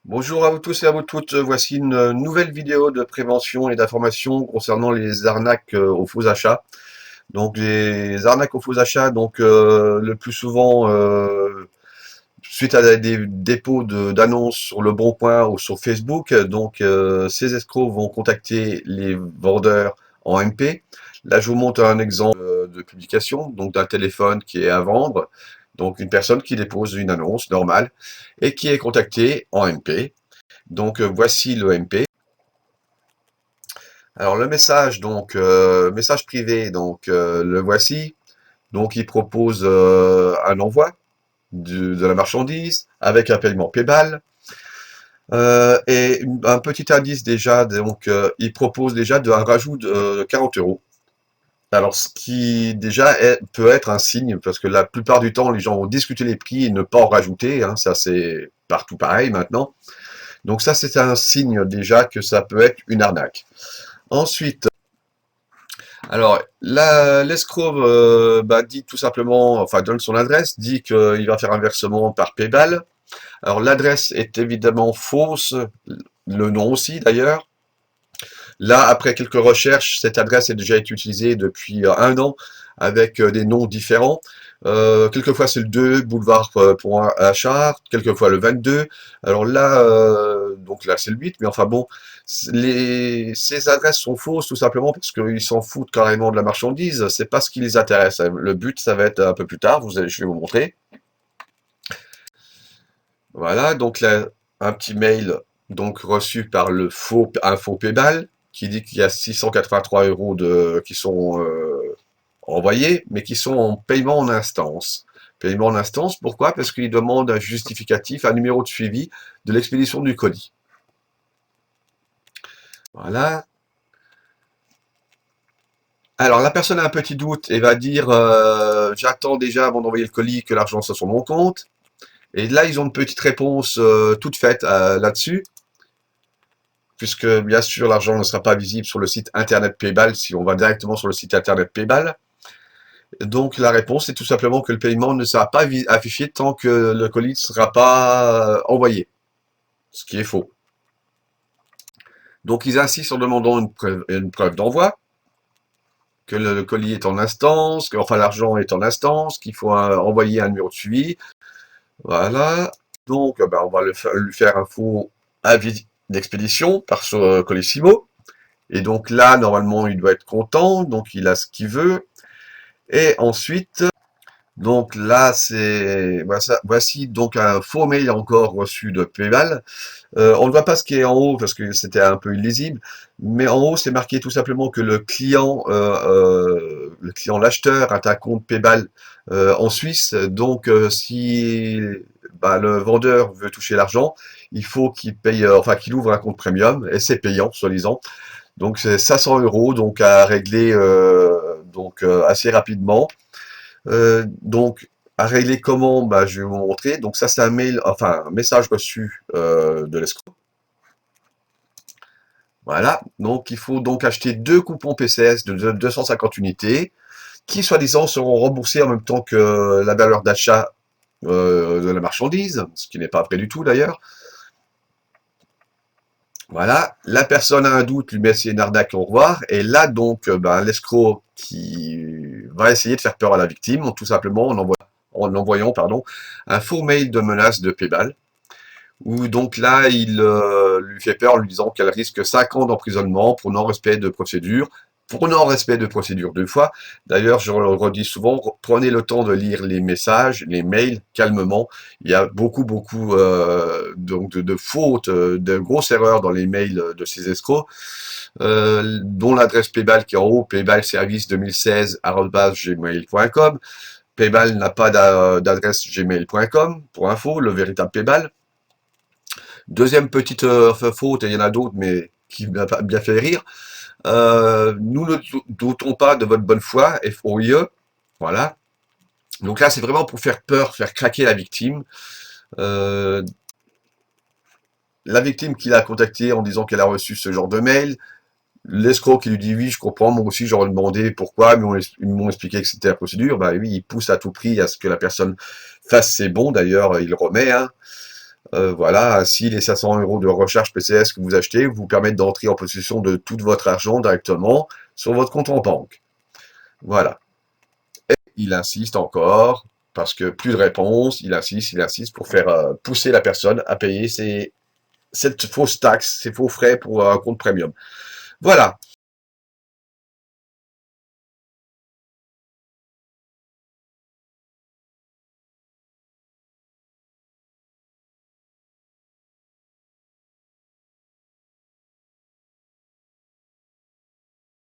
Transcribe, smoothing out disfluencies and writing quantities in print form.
Bonjour à vous tous et à vous toutes. Voici une nouvelle vidéo de prévention et d'information concernant les arnaques aux faux achats. Donc les arnaques aux faux achats, le plus souvent suite à des dépôts d'annonces sur le Bon Coin ou sur Facebook. Ces escrocs vont contacter les vendeurs en MP. Là, je vous montre un exemple de publication, donc d'un téléphone qui est à vendre. Donc une personne qui dépose une annonce normale et qui est contactée en MP. Voici le MP. Alors le message, message privé, le voici. Donc il propose un envoi de la marchandise avec un paiement PayPal. Un petit indice déjà, il propose déjà un rajout de 40 euros. Alors ce qui déjà peut être un signe, parce que la plupart du temps les gens vont discuter les prix et ne pas en rajouter, hein, ça c'est partout pareil maintenant. Donc ça c'est un signe déjà que ça peut être une arnaque. Ensuite, alors, l'escroc dit tout simplement, enfin donne son adresse, dit qu'il va faire un versement par PayPal. Alors l'adresse est évidemment fausse, le nom aussi d'ailleurs. Là, après quelques recherches, cette adresse est déjà été utilisée depuis un an avec des noms différents. Quelquefois c'est le 2, boulevard Pont Achard, quelquefois le 22. Alors là, là c'est le 8, mais enfin bon, ces adresses sont fausses tout simplement parce qu'ils s'en foutent carrément de la marchandise. C'est pas ce qui les intéresse. Le but, ça va être un peu plus tard. Je vais vous montrer. Voilà, donc là, un petit mail donc reçu par un faux PayPal qui dit qu'il y a 683 euros qui sont envoyés, mais qui sont en paiement en instance. Paiement en instance, pourquoi? Parce qu'il demande un justificatif, un numéro de suivi de l'expédition du colis. Voilà. Alors, la personne a un petit doute et va dire j'attends déjà avant d'envoyer le colis que l'argent soit sur mon compte. Et là, ils ont une petite réponse toute faite là-dessus, puisque bien sûr, l'argent ne sera pas visible sur le site internet PayPal si on va directement sur le site internet PayPal. Donc, la réponse est tout simplement que le paiement ne sera pas affiché tant que le colis ne sera pas envoyé, ce qui est faux. Donc, ils insistent en demandant une preuve d'envoi, que le colis est en instance, que enfin l'argent est en instance, qu'il faut envoyer un numéro de suivi. Voilà. Donc, on va lui faire un faux avis d'expédition par ce Colissimo. Et donc là, normalement, il doit être content, donc il a ce qu'il veut. Et ensuite, donc là, voici donc un faux mail encore reçu de PayPal. On ne voit pas ce qui est en haut parce que c'était un peu illisible, mais en haut, c'est marqué tout simplement que le client, l'acheteur, a un compte PayPal en Suisse. Donc, si le vendeur veut toucher l'argent, il faut qu'il paye, qu'il ouvre un compte premium et c'est payant, soi-disant. Donc, c'est 500 euros donc à régler assez rapidement. Donc, à régler comment? Je vais vous montrer. Donc, ça, c'est un mail, enfin, un message reçu de l'escroc. Voilà. Donc, il faut donc acheter 2 coupons PCS de 250 unités qui, soi-disant, seront remboursés en même temps que la valeur d'achat de la marchandise, ce qui n'est pas vrai du tout d'ailleurs. Voilà, la personne a un doute, lui met c'est une arnaque, au revoir, et là donc l'escroc qui va essayer de faire peur à la victime, tout simplement en envoyant un faux mail de menace de PayPal, où donc là il lui fait peur en lui disant qu'elle risque 5 ans d'emprisonnement pour non-respect de procédure, pour non-respect de procédure 2 fois. D'ailleurs, je le redis souvent, prenez le temps de lire les messages, les mails calmement. Il y a beaucoup de fautes, de grosses erreurs dans les mails de ces escrocs, dont l'adresse PayPal qui est en haut, paypal-2016@gmail.com. PayPal n'a pas d'adresse gmail.com, pour info, le véritable PayPal. Deuxième petite faute, et il y en a d'autres, mais qui m'a bien fait rire. Nous ne doutons pas de votre bonne foi, FOIE. Voilà. Donc là, c'est vraiment pour faire peur, faire craquer la victime. La victime qui l'a contacté en disant qu'elle a reçu ce genre de mail. L'escroc qui lui dit oui, je comprends, moi aussi j'aurais demandé pourquoi, mais ils m'ont expliqué que c'était la procédure. Bah oui, il pousse à tout prix à ce que la personne fasse ses bons, d'ailleurs, il remet. Hein. Voilà, ainsi les 500 € de recharge PCS que vous achetez vous permettent d'entrer en possession de tout votre argent directement sur votre compte en banque. Voilà. Et il insiste encore, parce que plus de réponse, il insiste pour faire pousser la personne à payer cette fausse taxe, ces faux frais pour un compte premium. Voilà.